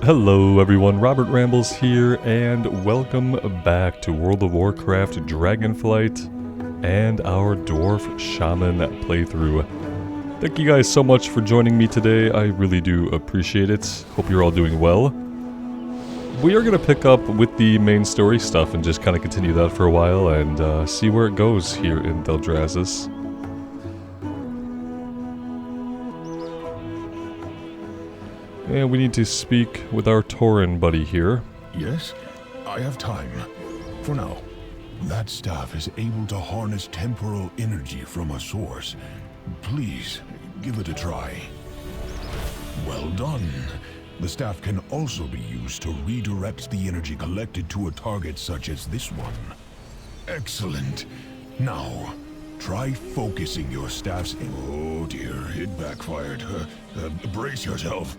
Hello everyone, Robert Rambles here, and welcome back to World of Warcraft Dragonflight and our Dwarf Shaman playthrough. Thank you guys so much for joining me today, I really do appreciate it. Hope you're all doing well. We are going to pick up with the main story stuff and just kind of continue that for a while and see where it goes here in Teldraszus. And we need to speak with our Tauren buddy here. Yes, I have time. For now. That staff is able to harness temporal energy from a source. Please, give it a try. Well done. The staff can also be used to redirect the energy collected to a target such as this one. Excellent. Now, try focusing your staff's... Oh dear, it backfired. Brace yourself.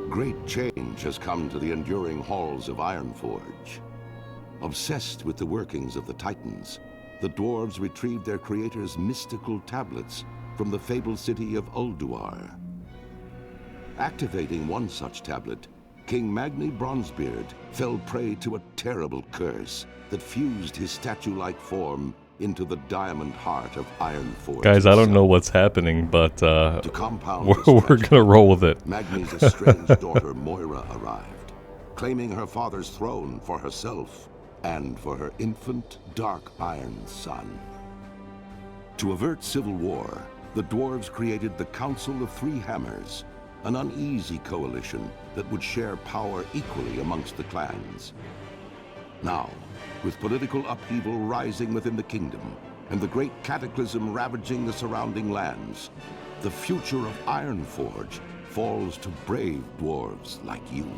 Great change has come to the enduring halls of Ironforge. Obsessed with the workings of the Titans, the dwarves retrieved their creator's mystical tablets from the fabled city of Ulduar. Activating one such tablet, King Magni Bronzebeard fell prey to a terrible curse that fused his statue-like form into the diamond heart of Ironforge. Guys, I don't know what's happening, but to compound we're gonna roll with it. Magni's estranged daughter Moira arrived, claiming her father's throne for herself and for her infant dark iron son. To avert civil war, the dwarves created the Council of Three Hammers, an uneasy coalition that would share power equally amongst the clans. Now, with political upheaval rising within the kingdom and the great cataclysm ravaging the surrounding lands, the future of Ironforge falls to brave dwarves like you.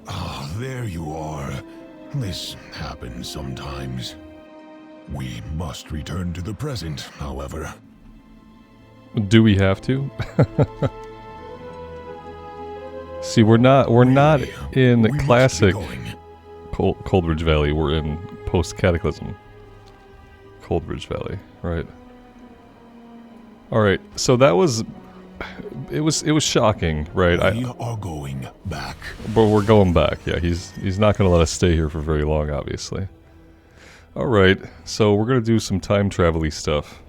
Ah, there you are. This happens sometimes. We must return to the present, however. Do we have to? See, we're not in classic Coldridge Valley. We're in post-Cataclysm Coldridge Valley, right? All right. So that was it was shocking, right? We are going back. But we're going back. Yeah, he's not going to let us stay here for very long, obviously. All right. So we're going to do some time travel-y stuff.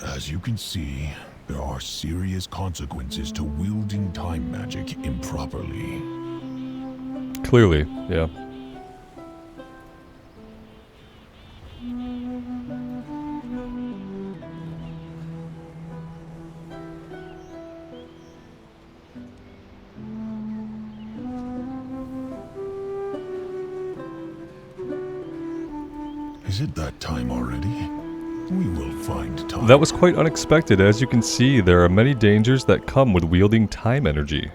As you can see, there are serious consequences to wielding time magic improperly. Clearly, yeah. Is it that time already? We will find time. That was quite unexpected. As you can see, there are many dangers that come with wielding time energy.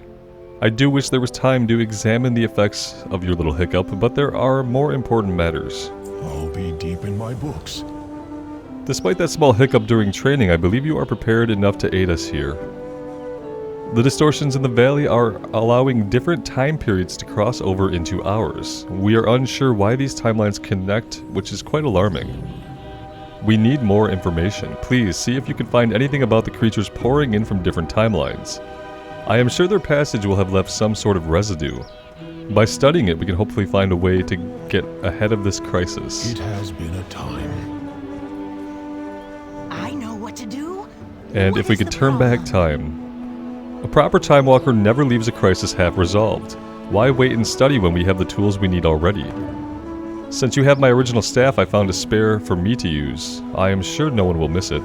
I do wish there was time to examine the effects of your little hiccup, but there are more important matters. I'll be deep in my books. Despite that small hiccup during training, I believe you are prepared enough to aid us here. The distortions in the valley are allowing different time periods to cross over into ours. We are unsure why these timelines connect, which is quite alarming. We need more information. Please see if you can find anything about the creatures pouring in from different timelines. I am sure their passage will have left some sort of residue. By studying it, we can hopefully find a way to get ahead of this crisis. It has been a time. I know what to do. And if we could turn back time. A proper time walker never leaves a crisis half resolved. Why wait and study when we have the tools we need already? Since you have my original staff, I found a spare for me to use. I am sure no one will miss it.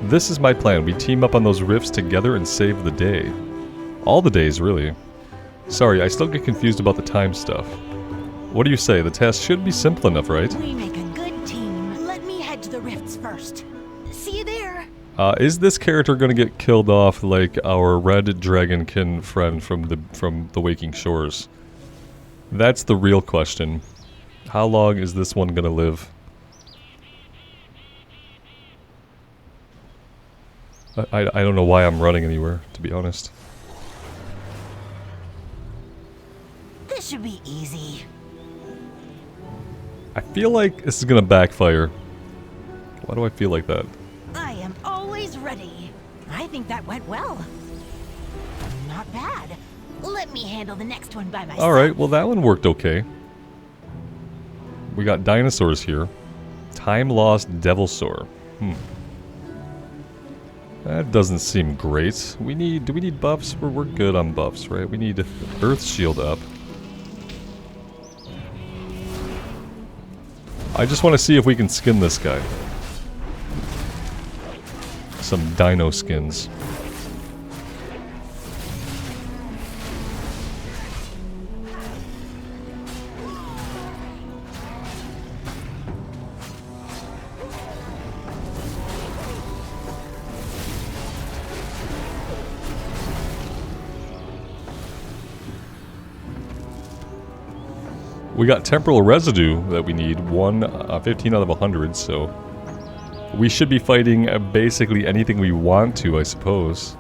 This is my plan. We team up on those rifts together and save the day. All the days, really. Sorry, I still get confused about the time stuff. What do you say? The task should be simple enough, right? We make a good team. Let me head to the rifts first. See you there. Is this character going to get killed off like our red dragonkin friend from the Waking Shores? That's the real question. How long is this one gonna live? I don't know why I'm running anywhere, to be honest. This should be easy. I feel like this is gonna backfire. Why do I feel like that? I am always ready. I think that went well. Not bad. Let me handle the next one by myself. Alright, well that one worked okay. We got dinosaurs here. Time Lost Devilsaur. That doesn't seem great. Do we need buffs? We're good on buffs, right? We need Earth Shield up. I just want to see if we can skin this guy. Some dino skins. We got temporal residue that we need, 15 out of 100, so we should be fighting basically anything we want to, I suppose.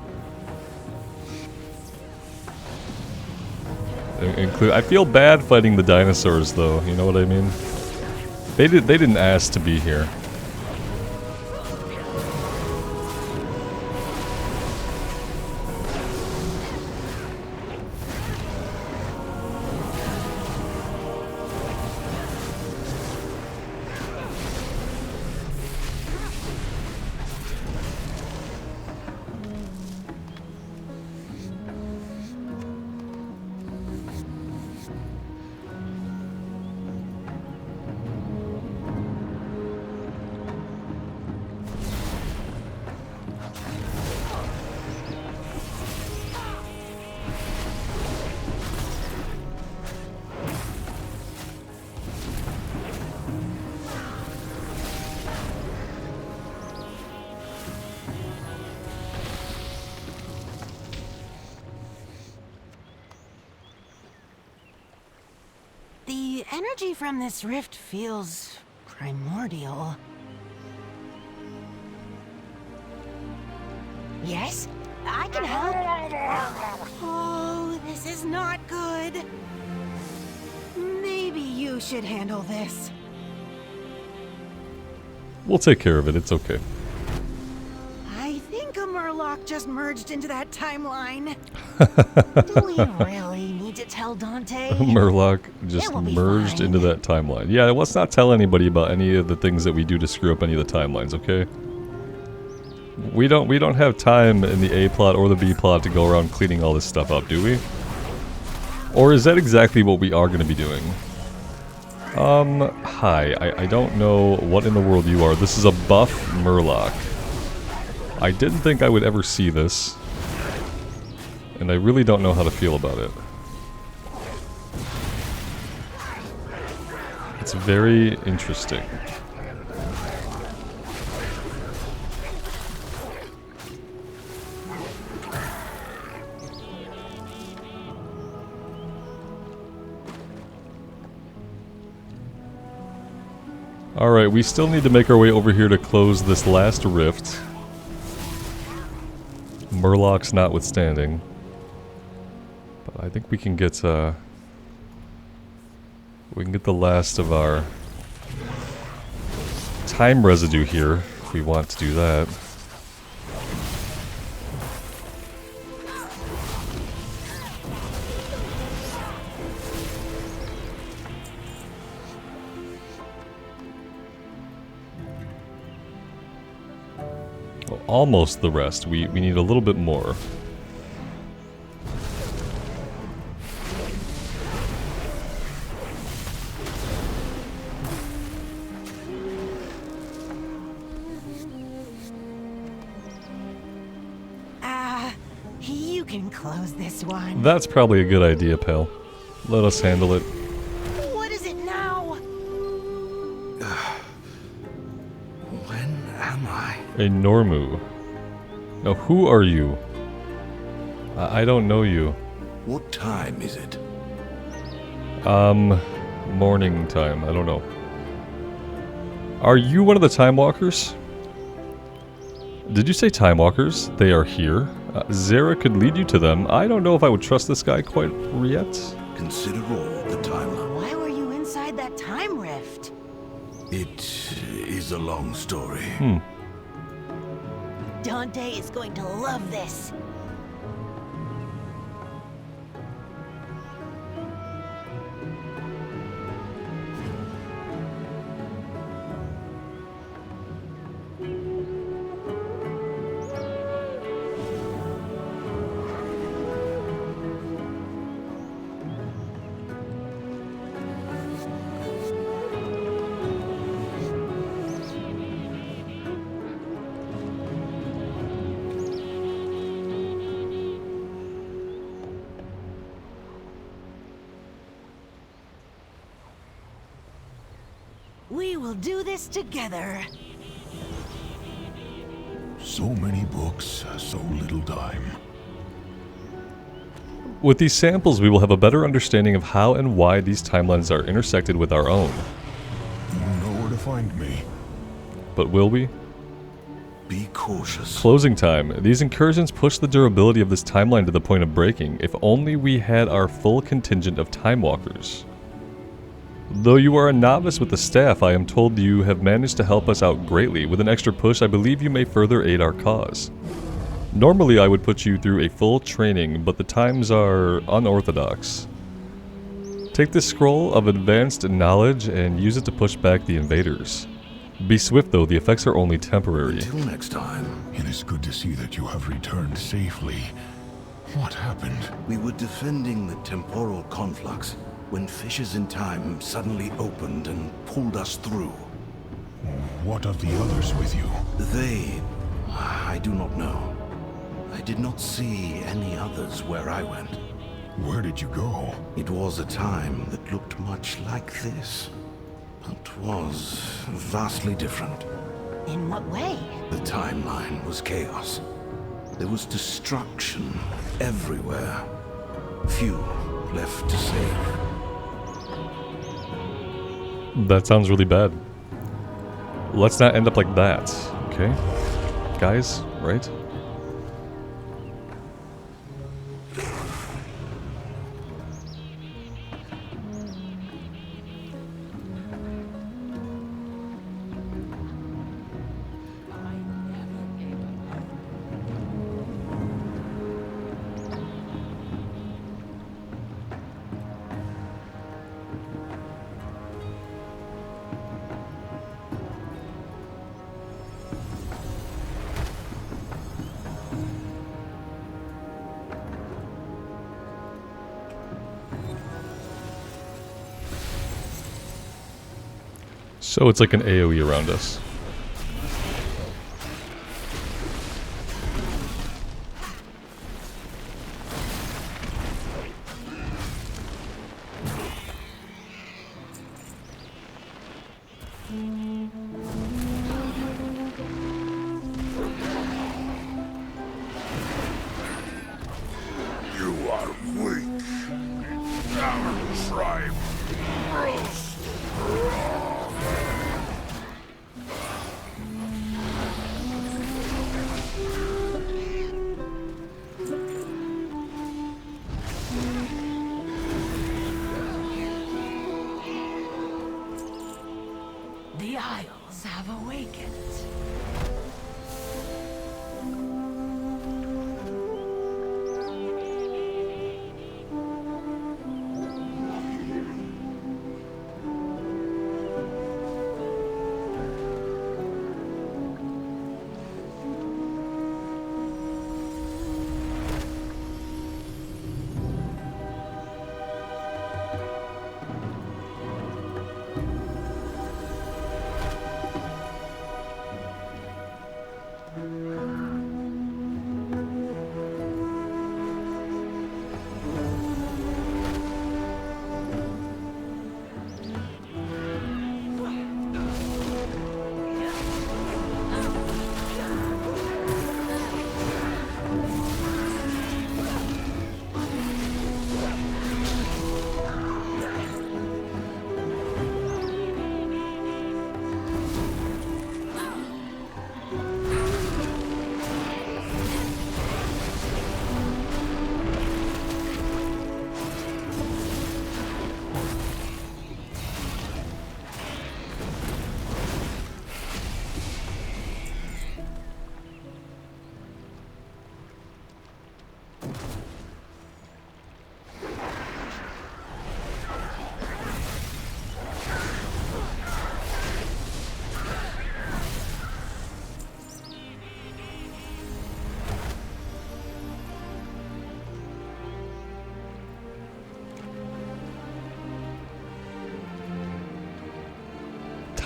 I feel bad fighting the dinosaurs, though. You know what I mean? They didn't ask to be here. The energy from this rift feels primordial. Yes, I can help. Oh, this is not good. Maybe you should handle this. We'll take care of it, it's okay. I think a Murloc just merged into that timeline. Do we really need to tell Dante? Murloc just It will be merged fine. into that timeline. Yeah, let's not tell anybody about any of the things that we do to screw up any of the timelines, okay? We don't have time in the A plot or the B plot to go around cleaning all this stuff up, do we? Or is that exactly what we are going to be doing? Hi. I don't know what in the world you are. This is a buff Murloc. I didn't think I would ever see this. And I really don't know how to feel about it. It's very interesting. Alright, we still need to make our way over here to close this last rift. Murlocs notwithstanding. But I think we can get the last of our time residue here, if we want to do that. Well, almost the rest. We need a little bit more. You can close this one. That's probably a good idea, pal. Let us handle it. What is it now? When am I? A Normu. Now, who are you? I don't know you. What time is it? Morning time. I don't know. Are you one of the Time Walkers? Did you say Time Walkers? They are here. Zera could lead you to them. I don't know if I would trust this guy quite yet. Consider all the timeline. Why were you inside that time rift? It is a long story. Dante is going to love this. We will do this together. So many books, so little time. With these samples, we will have a better understanding of how and why these timelines are intersected with our own. You know where to find me. But will we? Be cautious. Closing time. These incursions push the durability of this timeline to the point of breaking. If only we had our full contingent of Time Walkers. Though you are a novice with the staff, I am told you have managed to help us out greatly. With an extra push, I believe you may further aid our cause. Normally, I would put you through a full training, but the times are unorthodox. Take this scroll of advanced knowledge and use it to push back the invaders. Be swift though, the effects are only temporary. Until next time. It is good to see that you have returned safely. What happened? We were defending the temporal conflux when fissures in time suddenly opened and pulled us through. What of the others with you? I do not know. I did not see any others where I went. Where did you go? It was a time that looked much like this, but was vastly different. In what way? The timeline was chaos. There was destruction everywhere. Few left to save. That sounds really bad. Let's not end up like that, okay? Guys, right? So it's like an AoE around us. You are weak. Our tribe grows strong. The Isles have awakened.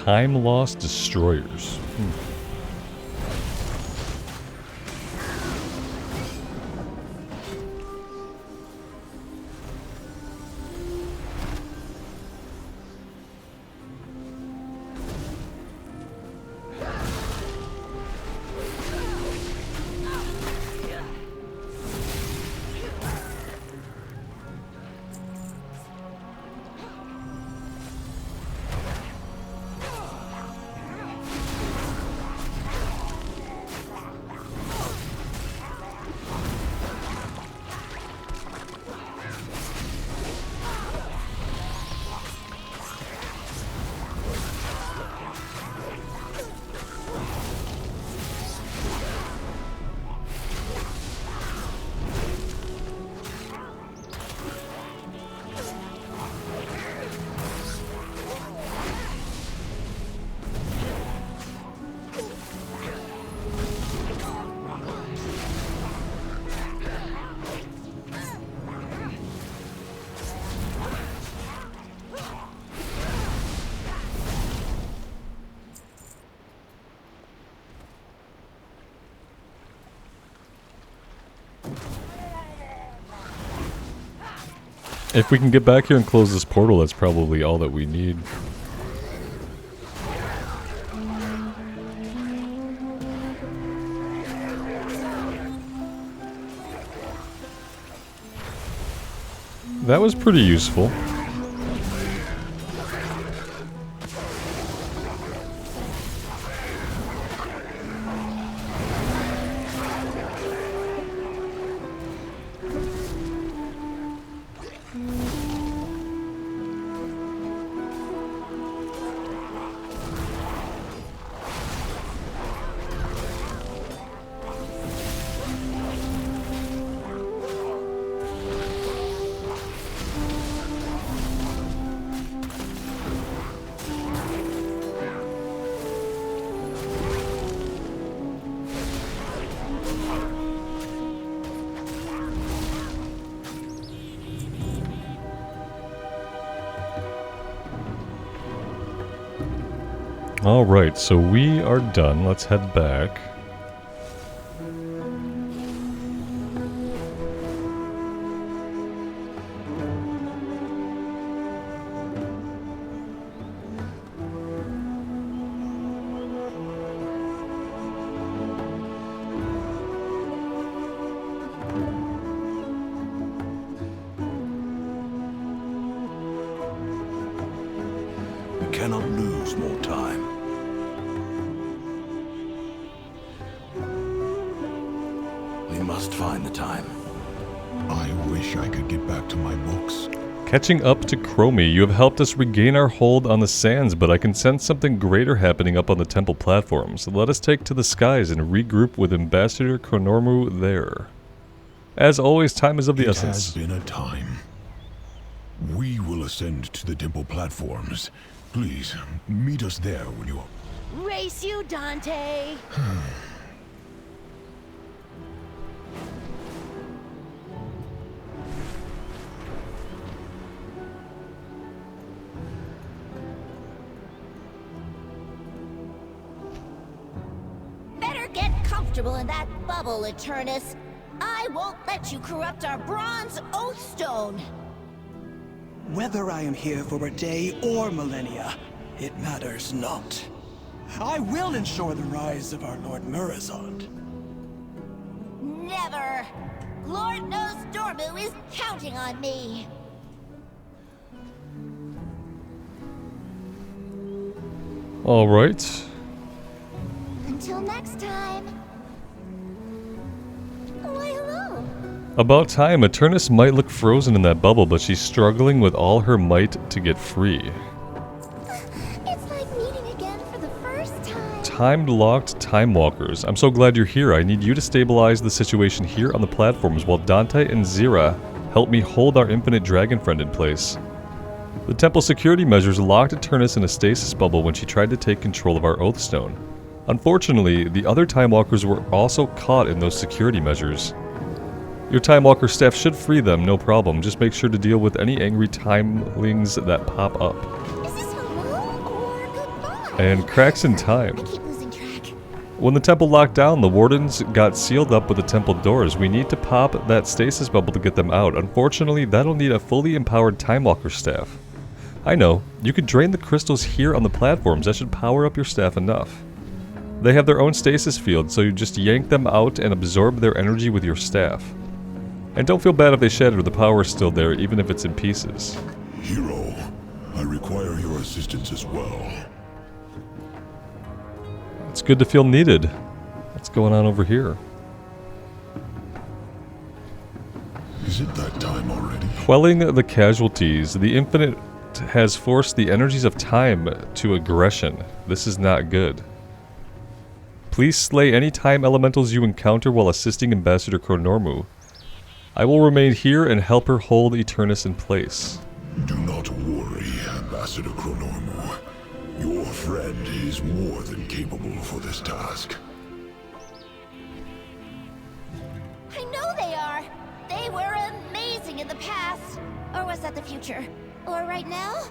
Time Lost Destroyers. If we can get back here and close this portal, that's probably all that we need. That was pretty useful. Alright, so we are done. Let's head back. We cannot lose more time. We must find the time. I wish I could get back to my books. Catching up to Chromie, you have helped us regain our hold on the sands, but I can sense something greater happening up on the temple platforms. Let us take to the skies and regroup with Ambassador Konormu there. As always, time is of the essence. It has been a time. We will ascend to the temple platforms. Please, meet us there, will you? Race you, Dante! Better get comfortable in that bubble, Eternus. I won't let you corrupt our bronze Oathstone. Whether I am here for a day or millennia, it matters not. I will ensure the rise of our Lord Murazond. Never. Lord knows Dormu is counting on me. Alright. Until next time. Why, hello. About time. Eternus might look frozen in that bubble, but she's struggling with all her might to get free. It's like meeting again for the first time. Timed locked time walkers. I'm so glad you're here. I need you to stabilize the situation here on the platforms while Dante and Zira help me hold our infinite dragon friend in place. The temple security measures locked Eternus in a stasis bubble when she tried to take control of our Oathstone. Unfortunately, the other time walkers were also caught in those security measures. Your Time Walker staff should free them, no problem. Just make sure to deal with any angry timelings that pop up. Is this hello or goodbye? And cracks in time. I keep losing track. When the temple locked down, the wardens got sealed up with the temple doors. We need to pop that stasis bubble to get them out. Unfortunately, that'll need a fully empowered Time Walker staff. I know, you could drain the crystals here on the platforms. That should power up your staff enough. They have their own stasis field, so you just yank them out and absorb their energy with your staff. And don't feel bad if they shatter, the power is still there, even if it's in pieces. Hero, I require your assistance as well. It's good to feel needed. What's going on over here? Is it that time already? Quelling the casualties. The Infinite has forced the energies of time to aggression. This is not good. Please slay any time elementals you encounter while assisting Ambassador Chronormu. I will remain here and help her hold Eternus in place. Do not worry, Ambassador Chronormu. Your friend is more than capable for this task. I know they are. They were amazing in the past. Or was that the future? Or right now?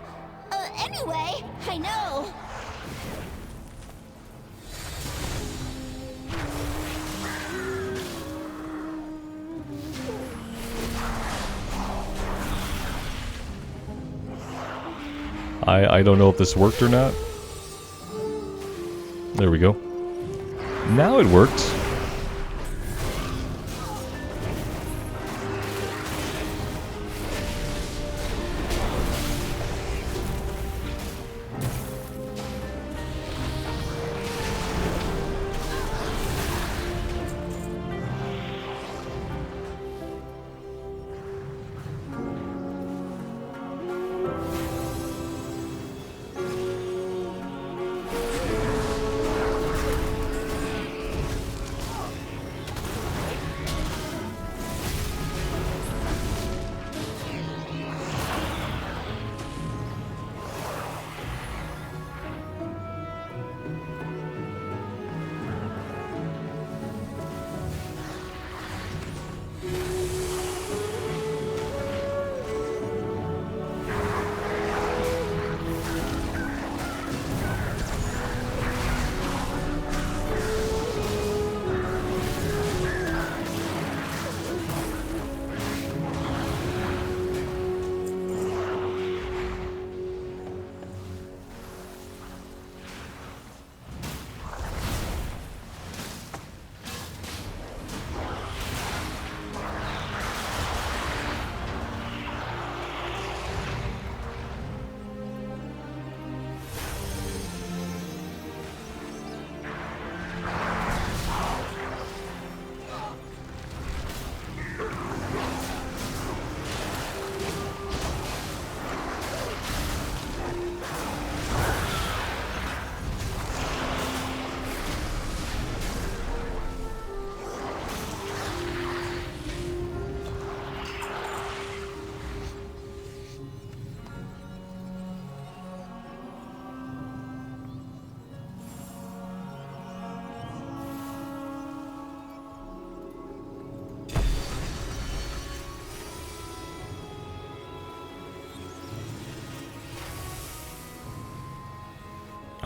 Anyway, I know. I don't know if this worked or not. There we go. Now it worked.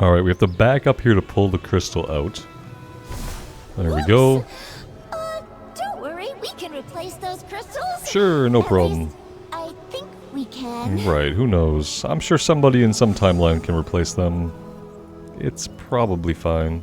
Alright, we have to back up here to pull the crystal out. There we go. Don't worry, we can replace those crystals. Sure, no At problem. least, I think we can. Right, who knows? I'm sure somebody in some timeline can replace them. It's probably fine.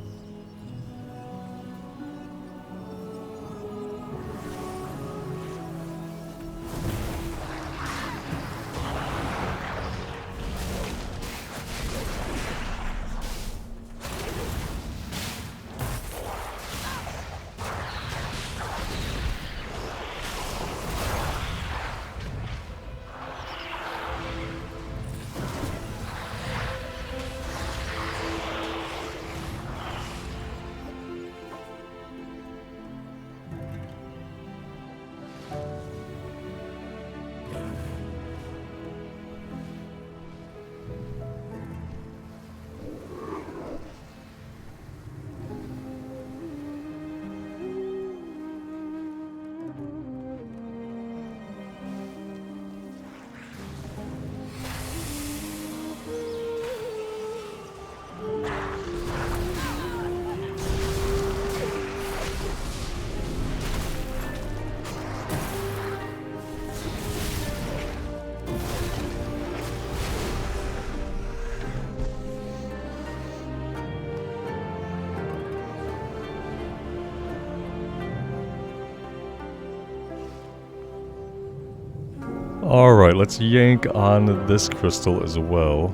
Alright, let's yank on this crystal as well.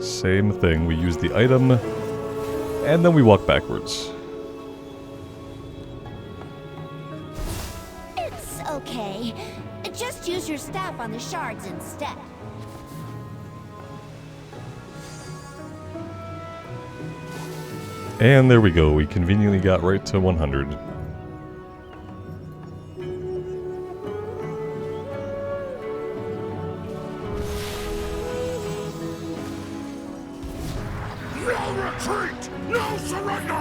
Same thing, we use the item, and then we walk backwards. It's okay. Just use your staff on the shards instead. And there we go, we conveniently got right to 100. No retreat! No surrender!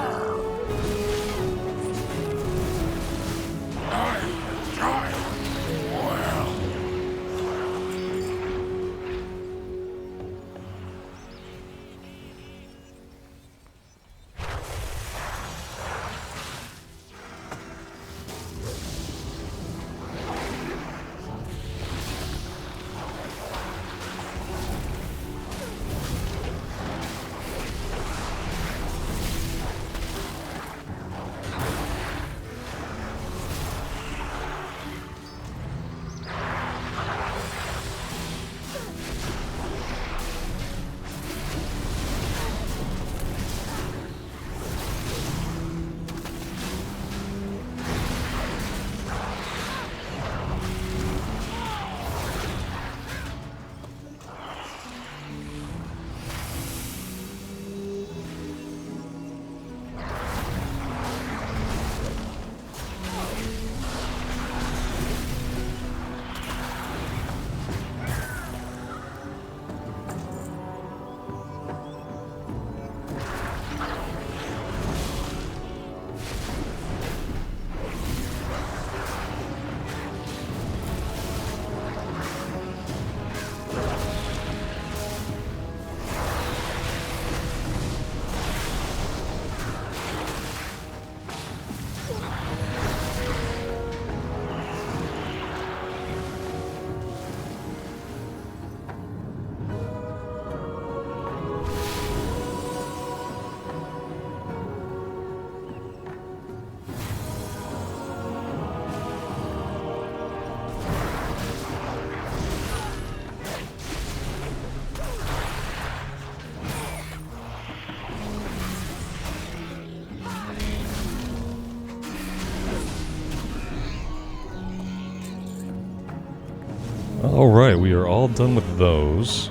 Well. Alright, we are all done with those.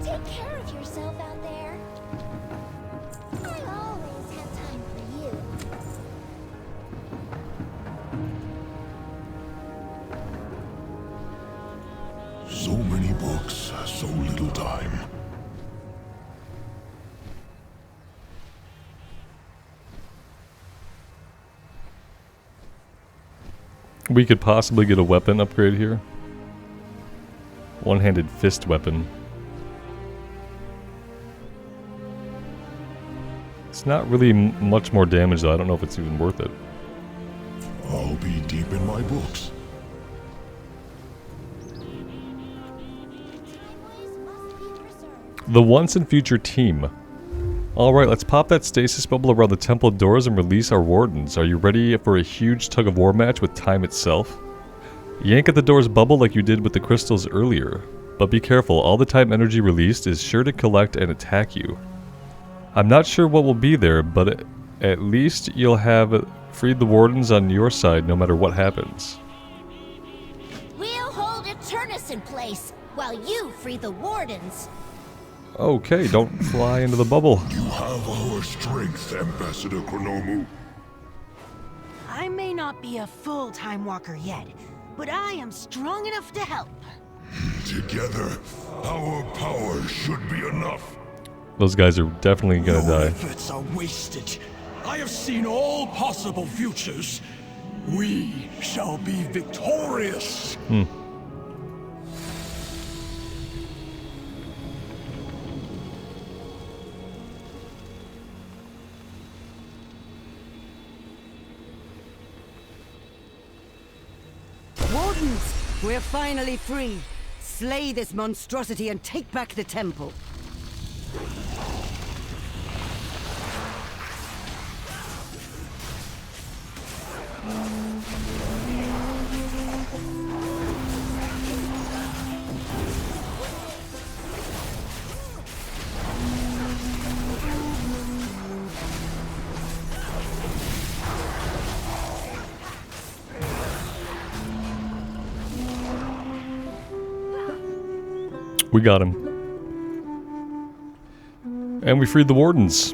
Take care of yourself out there. I always have time for you. So many books, so little time. We could possibly get a weapon upgrade here. One-handed fist weapon. It's not really much more damage though, I don't know if it's even worth it. I'll be deep in my books. Timeways must be preserved. The once and future team. Alright, let's pop that stasis bubble around the temple doors and release our wardens. Are you ready for a huge tug-of-war match with time itself? Yank at the door's bubble like you did with the crystals earlier. But be careful, all the time energy released is sure to collect and attack you. I'm not sure what will be there, but at least you'll have freed the wardens on your side no matter what happens. We'll hold Eternus in place while you free the wardens. Okay, don't fly into the bubble. You have our strength, Ambassador Chronomu. I may not be a full time walker yet, but I am strong enough to help. Together, our power should be enough. Those guys are definitely gonna Your die. efforts are wasted. I have seen all possible futures. We shall be victorious. Wardens, we're finally free. Slay this monstrosity and take back the temple. We got him. And we freed the wardens.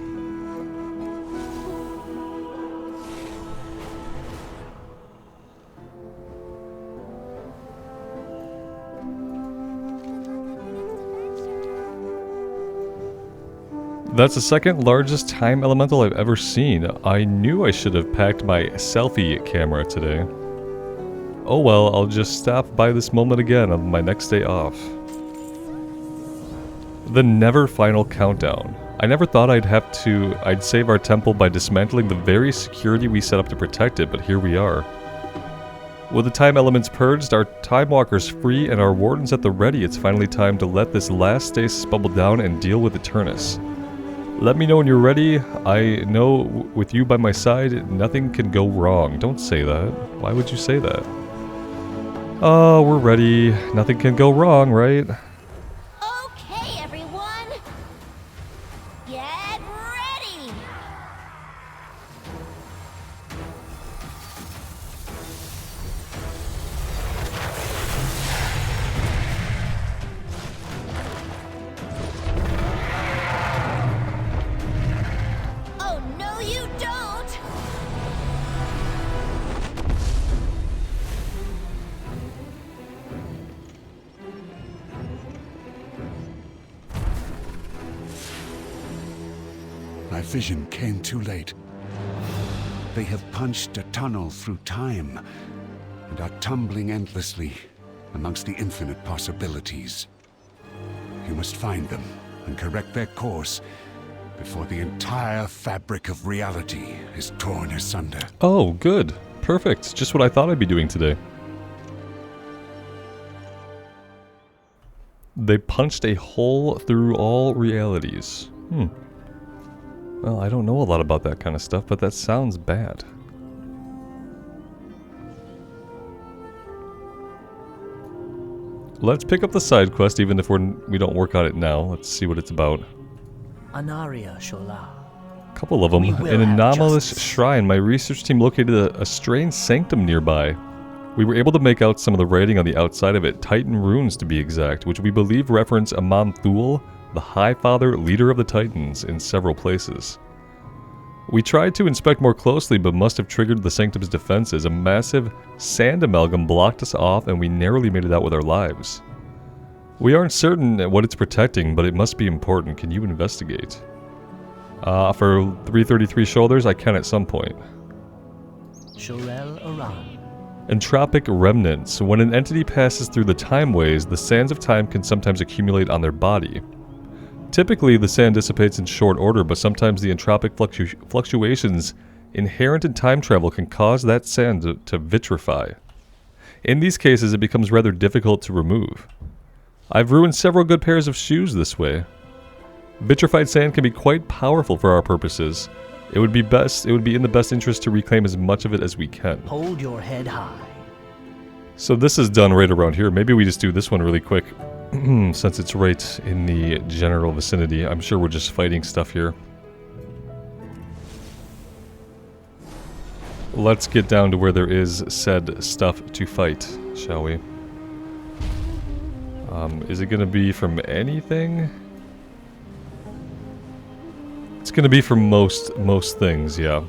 That's the second largest time elemental I've ever seen. I knew I should have packed my selfie camera today. Oh well, I'll just stop by this moment again on my next day off. The never final countdown. I never thought I'd save our temple by dismantling the very security we set up to protect it, but here we are. With the time elements purged, our time walkers free, and our wardens at the ready, it's finally time to let this last stasis bubble down and deal with Eternus. Let me know when you're ready. I know with you by my side, nothing can go wrong. Don't say that. Why would you say that? Oh, we're ready. Nothing can go wrong, right? Okay, everyone. Get ready. Oh, no you don't. My vision came too late. They have punched a tunnel through time and are tumbling endlessly amongst the infinite possibilities. You must find them and correct their course before the entire fabric of reality is torn asunder. Oh, good. Perfect. Just what I thought I'd be doing today. They punched a hole through all realities. Well, I don't know a lot about that kind of stuff, but that sounds bad. Let's pick up the side quest, even if we don't work on it now. Let's see what it's about. Anaria Shola. A couple of them. An anomalous shrine. My research team located a strange sanctum nearby. We were able to make out some of the writing on the outside of it, Titan runes to be exact, which we believe reference Amam Thul, the High Father, leader of the Titans, in several places. We tried to inspect more closely, but must have triggered the sanctum's defenses. A massive sand amalgam blocked us off, and we narrowly made it out with our lives. We aren't certain what it's protecting, but it must be important. Can you investigate? For 333 shoulders, I can at some point. Shorel Aran. Entropic remnants. When an entity passes through the time ways, the sands of time can sometimes accumulate on their body. Typically, the sand dissipates in short order, but sometimes the entropic fluctuations inherent in time travel can cause that sand to vitrify. In these cases, it becomes rather difficult to remove. I've ruined several good pairs of shoes this way. Vitrified sand can be quite powerful for our purposes. It would be in the best interest to reclaim as much of it as we can. Hold your head high. So this is done right around here. Maybe we just do this one really quick. Since it's right in the general vicinity. I'm sure we're just fighting stuff here. Let's get down to where there is said stuff to fight, shall we? Is it going to be from anything? It's going to be from most things, yeah.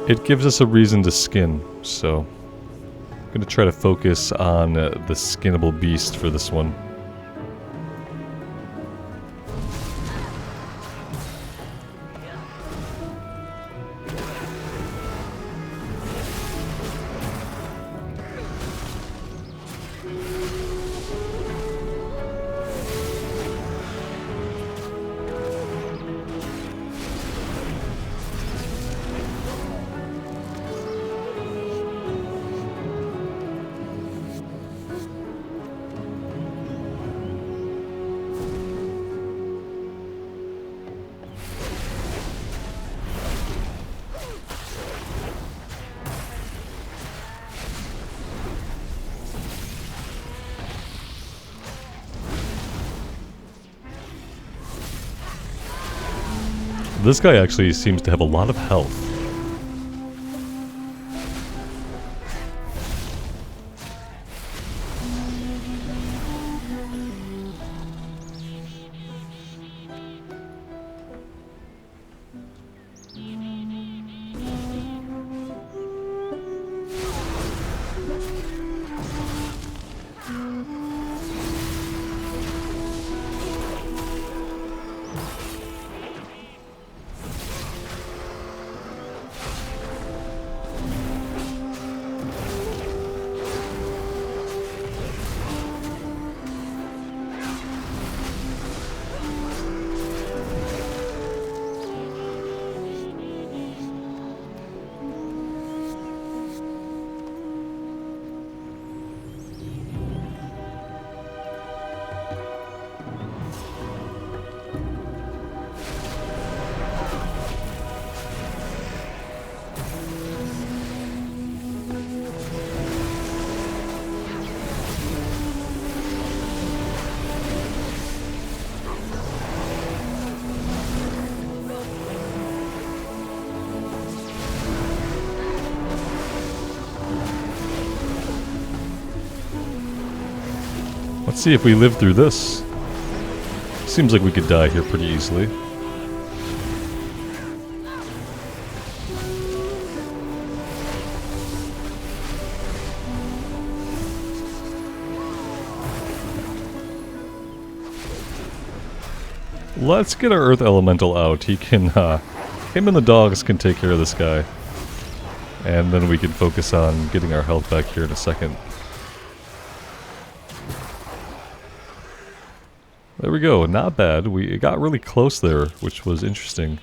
It gives us a reason to skin, so I'm going to try to focus on the skinnable beast for this one. This guy actually seems to have a lot of health. Let's see if we live through this. Seems like we could die here pretty easily. Let's get our Earth Elemental out. He can, him and the dogs can take care of this guy. And then we can focus on getting our health back here in a second. There we go, not bad. We got really close there, which was interesting.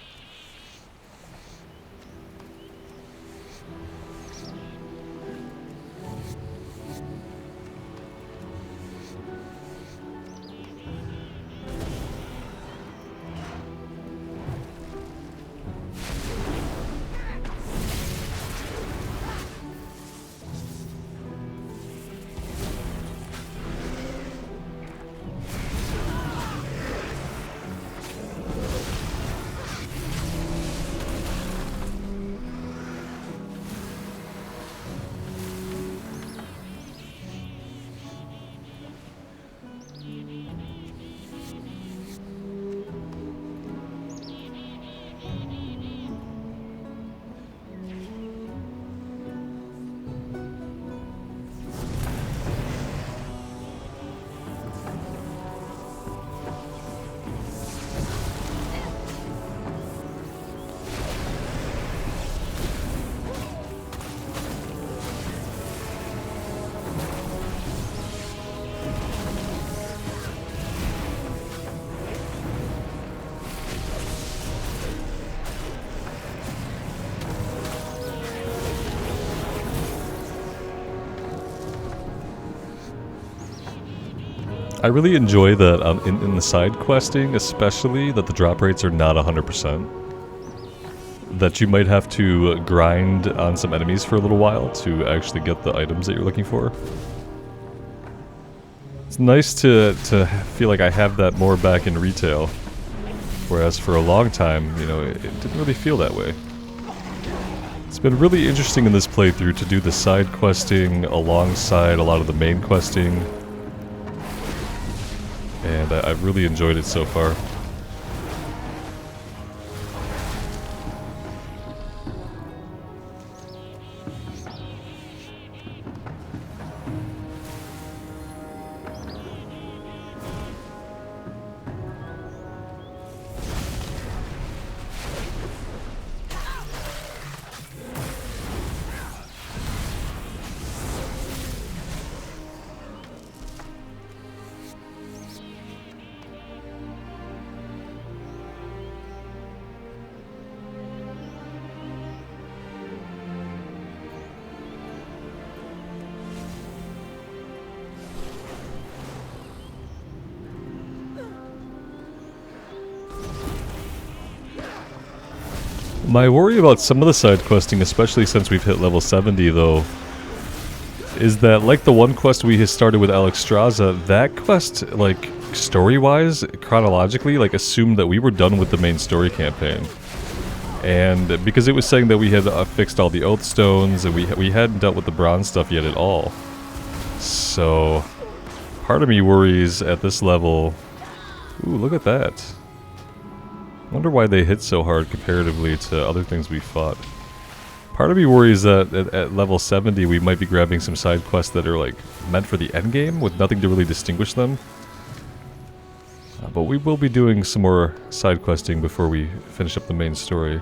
I really enjoy that in the side questing, especially, that the drop rates are not 100%. That you might have to grind on some enemies for a little while to actually get the items that you're looking for. It's nice to feel like I have that more back in retail. Whereas for a long time, you know, it didn't really feel that way. It's been really interesting in this playthrough to do the side questing alongside a lot of the main questing. And I've really enjoyed it so far. My worry about some of the side questing, especially since we've hit level 70 though, is that like the one quest we started with Alexstrasza, that quest, like, story-wise, chronologically, like, assumed that we were done with the main story campaign. And because it was saying that we had fixed all the oath stones, and we hadn't dealt with the bronze stuff yet at all. So, part of me worries at this level... Ooh, look at that. Wonder why they hit so hard comparatively to other things we fought. Part of me worries that at level 70 we might be grabbing some side quests that are like meant for the endgame with nothing to really distinguish them. But we will be doing some more side questing before we finish up the main story.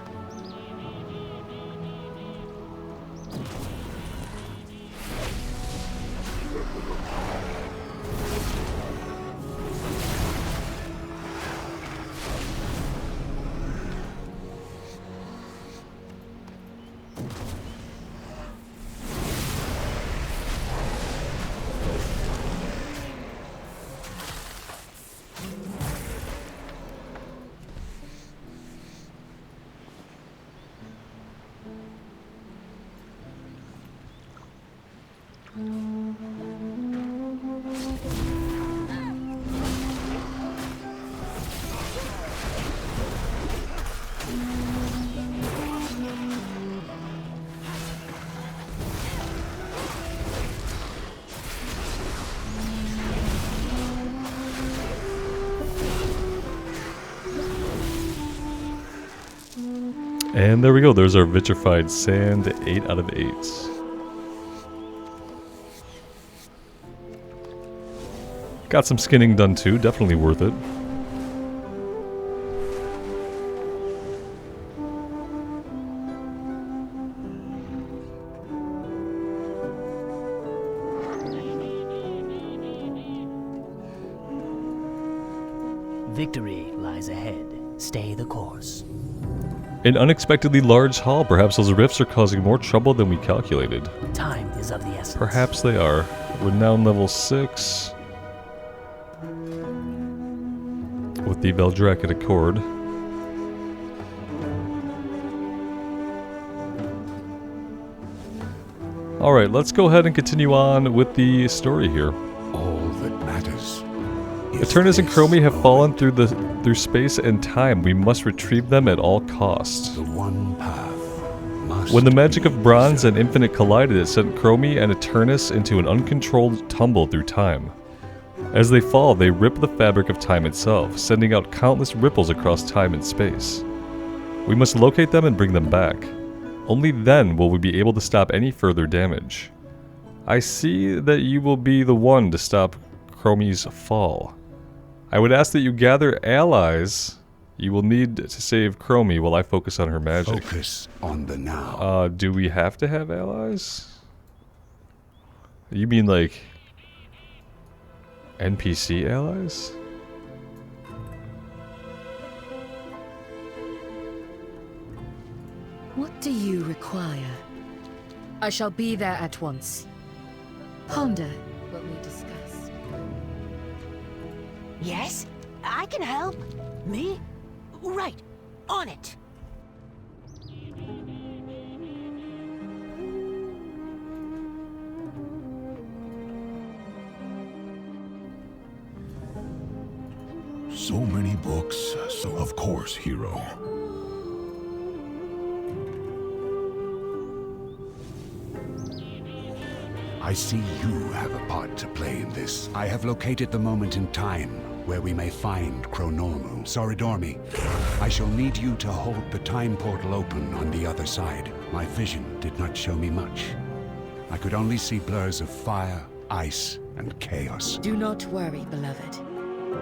And there we go, there's our vitrified sand, 8 out of 8. Got some skinning done too, definitely worth it. Victory lies ahead. Stay the course. An unexpectedly large haul. Perhaps those rifts are causing more trouble than we calculated. Time is of the essence. Perhaps they are. Renown level 6. With the Veldraken Accord. Alright, let's go ahead and continue on with the story here. All that matters. Eternus and Chromie have fallen through space and time. We must retrieve them at all costs. The one path must When the magic be of bronze and preserved. infinite collided, it sent Chromie and Eternus into an uncontrolled tumble through time. As they fall, they rip the fabric of time itself, sending out countless ripples across time and space. We must locate them and bring them back. Only then will we be able to stop any further damage. I see that you will be the one to stop Chromie's fall. I would ask that you gather allies you will need to save Chromie while I focus on her magic. Focus on the now. Do we have to have allies? You mean like NPC allies? What do you require? I shall be there at once. Ponder what we discussed. Yes, I can help. Me? Right, on it. So many books, so of course, hero. I see you have a part to play in this. I have located the moment in time where we may find Chronormu. Soridormi, I shall need you to hold the time portal open on the other side. My vision did not show me much. I could only see blurs of fire, ice, and chaos. Do not worry, beloved.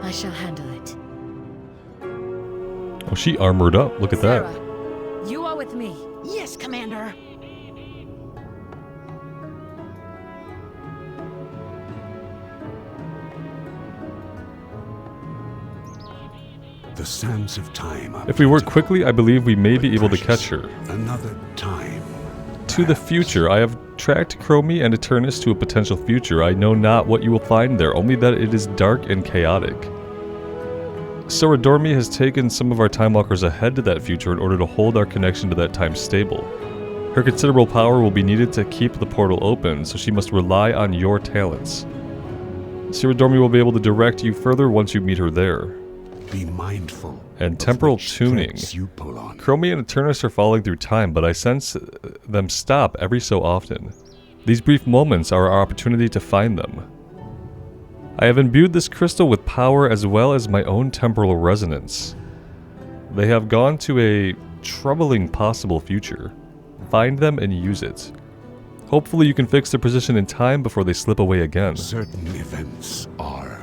I shall handle it. Oh, she armored up. Look at that. Sarah, you are with me. Yes, Commander. The sands of time are If we work beautiful, quickly, I believe we may be but able to precious. catch her. Another time. To the future. I have tracked Chromie and Eternus to a potential future. I know not what you will find there, only that it is dark and chaotic. Soridormi has taken some of our Time Walkers ahead to that future in order to hold our connection to that time stable. Her considerable power will be needed to keep the portal open, so she must rely on your talents. Soridormi will be able to direct you further once you meet her there. Be mindful. And temporal which tuning. threads you pull on. Chromie and Eternus are falling through time, but I sense them stop every so often. These brief moments are our opportunity to find them. I have imbued this crystal with power as well as my own temporal resonance. They have gone to a troubling possible future. Find them and use it. Hopefully you can fix their position in time before they slip away again. Certain events are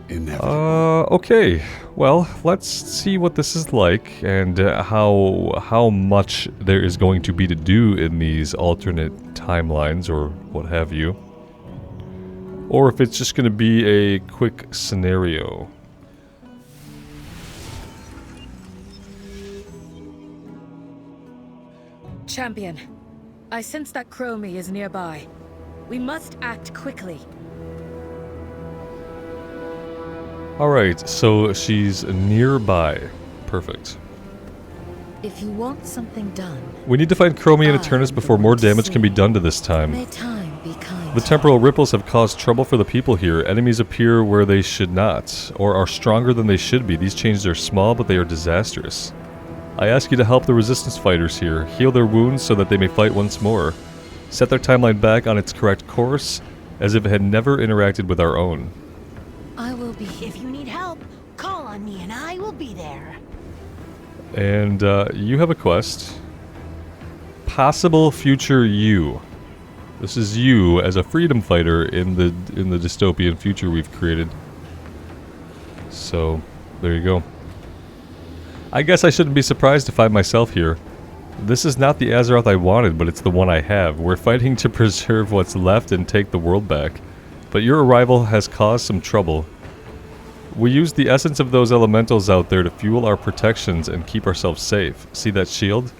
inevitable. Okay. Well, let's see what this is like and how much there is going to be to do in these alternate timelines or what have you. Or if it's just going to be a quick scenario. Champion, I sense that Chromie is nearby. We must act quickly. Alright, so she's nearby. Perfect. If you want something done, We need to find Chromie and Eternus before more damage can be done to this time. may time be kind. The temporal ripples have caused trouble for the people here. Enemies appear where they should not, or are stronger than they should be. These changes are small, but they are disastrous. I ask you to help the resistance fighters here. Heal their wounds so that they may fight once more. Set their timeline back on its correct course, as if it had never interacted with our own. I will be. If you need help, call on me and I will be there. And you have a quest. Possible future you. This is you as a freedom fighter in the dystopian future we've created. So, there you go. I guess I shouldn't be surprised to find myself here. This is not the Azeroth I wanted, but it's the one I have. We're fighting to preserve what's left and take the world back. But your arrival has caused some trouble. We use the essence of those elementals out there to fuel our protections and keep ourselves safe. See that shield?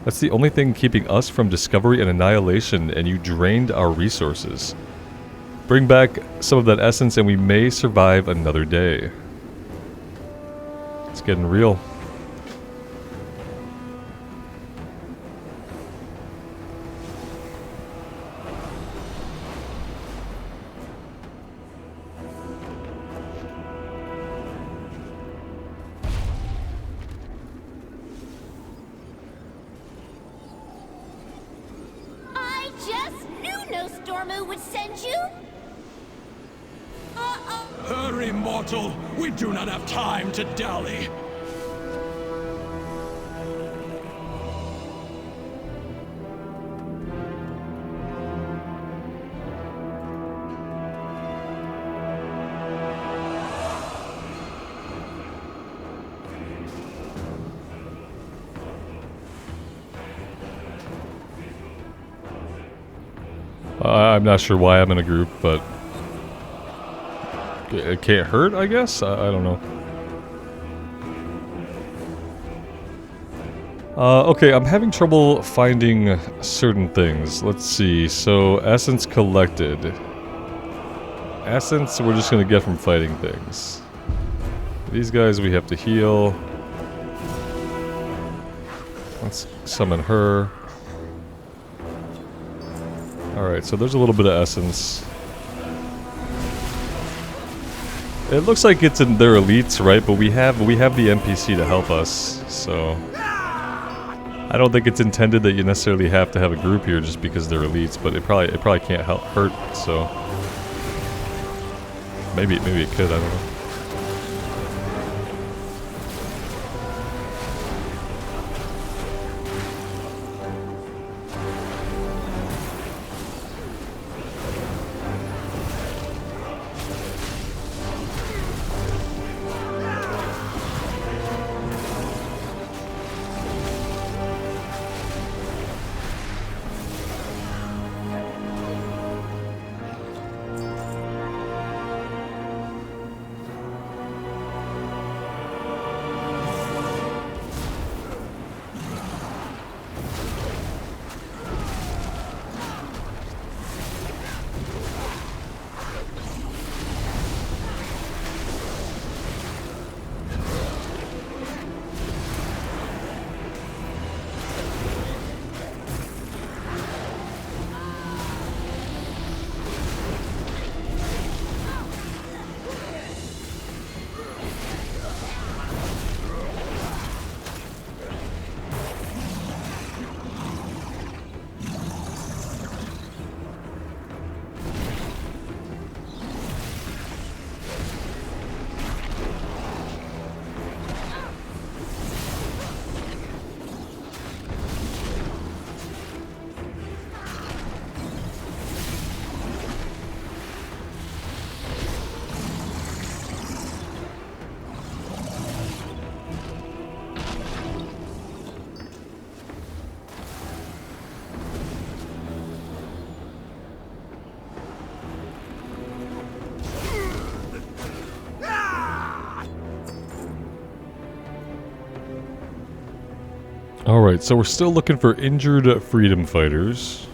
That's the only thing keeping us from discovery and annihilation, and you drained our resources. Bring back some of that essence and we may survive another day. It's getting real. I just knew no Stormu would send you. Hurry, mortal! We do not have time to dally! I'm not sure why I'm in a group, but it can't hurt, I guess? I don't know. Okay, I'm having trouble finding certain things. Let's see. So, essence collected. Essence we're just going to get from fighting things. These guys we have to heal. Let's summon her. Alright, so there's a little bit of essence. It looks like it's in their elites, right? But we have the NPC to help us, so I don't think it's intended that you necessarily have to have a group here just because they're elites, but it probably can't hurt, so maybe it could, I don't know. Alright, so we're still looking for injured freedom fighters.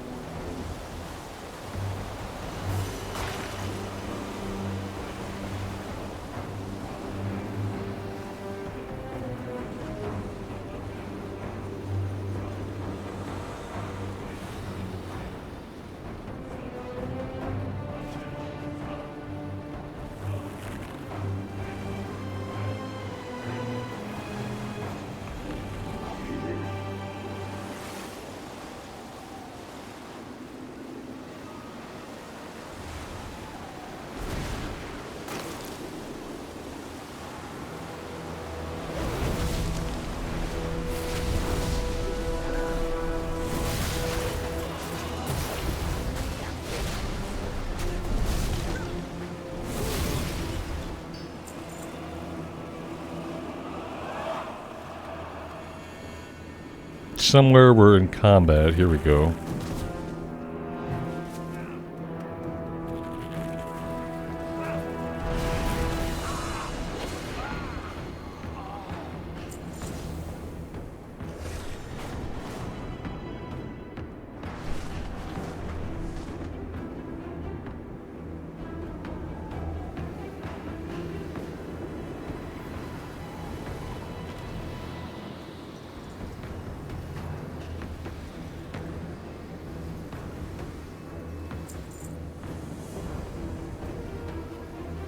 Somewhere we're in combat. Here we go.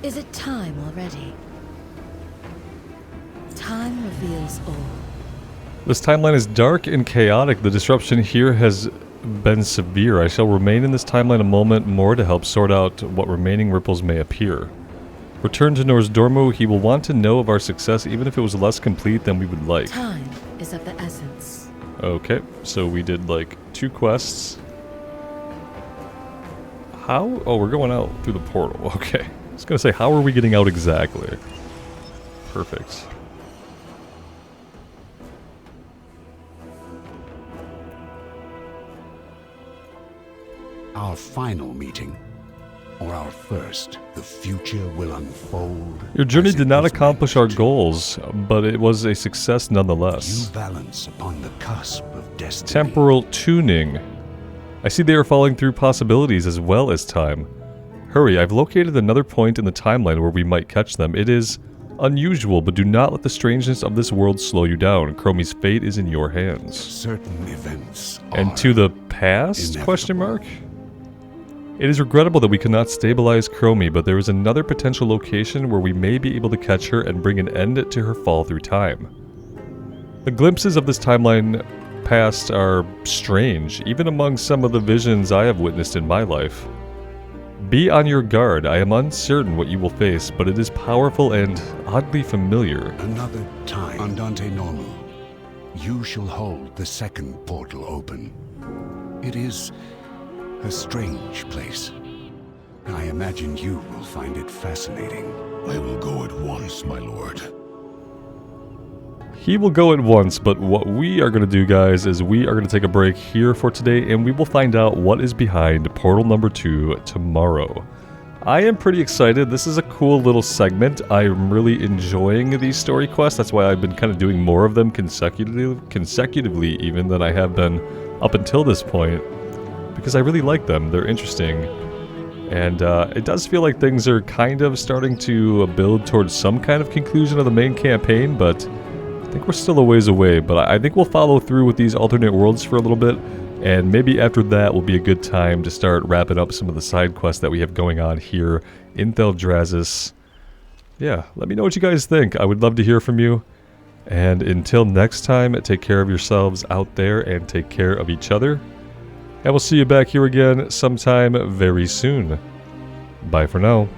Is it time already? Time reveals all. This timeline is dark and chaotic. The disruption here has been severe. I shall remain in this timeline a moment more to help sort out what remaining ripples may appear. Return to Norsdormu. He will want to know of our success even if it was less complete than we would like. Time is of the essence. Okay, so we did like 2 quests. How? Oh, we're going out through the portal. Okay. I was gonna say, how are we getting out exactly? Perfect. Our final meeting, or our first, the future will unfold. Your journey as it did not was accomplish our meant to. goals, but it was a success nonetheless. You balance upon the cusp of destiny. Temporal tuning. I see they are falling through possibilities as well as time. Hurry, I've located another point in the timeline where we might catch them. It is unusual, but do not let the strangeness of this world slow you down. Chromie's fate is in your hands. Certain events And are to the past? inevitable. Question mark. It is regrettable that we cannot stabilize Chromie, but there is another potential location where we may be able to catch her and bring an end to her fall through time. The glimpses of this timeline past are strange, even among some of the visions I have witnessed in my life. Be on your guard. I am uncertain what you will face, but it is powerful and oddly familiar. Another time, Andante Normal, you shall hold the second portal open. It is a strange place. I imagine you will find it fascinating. I will go at once, my lord. He will go at once, but what we are going to do, guys, is we are going to take a break here for today, and we will find out what is behind portal number 2 tomorrow. I am pretty excited. This is a cool little segment. I am really enjoying these story quests. That's why I've been kind of doing more of them consecutively even than I have been up until this point, because I really like them. They're interesting. And it does feel like things are kind of starting to build towards some kind of conclusion of the main campaign, but I think we're still a ways away. But I think we'll follow through with these alternate worlds for a little bit, and maybe after that will be a good time to start wrapping up some of the side quests that we have going on here in Theldraszus. Yeah, let me know what you guys think. I would love to hear from you. And until next time, take care of yourselves out there and take care of each other. And we'll see you back here again sometime very soon. Bye for now.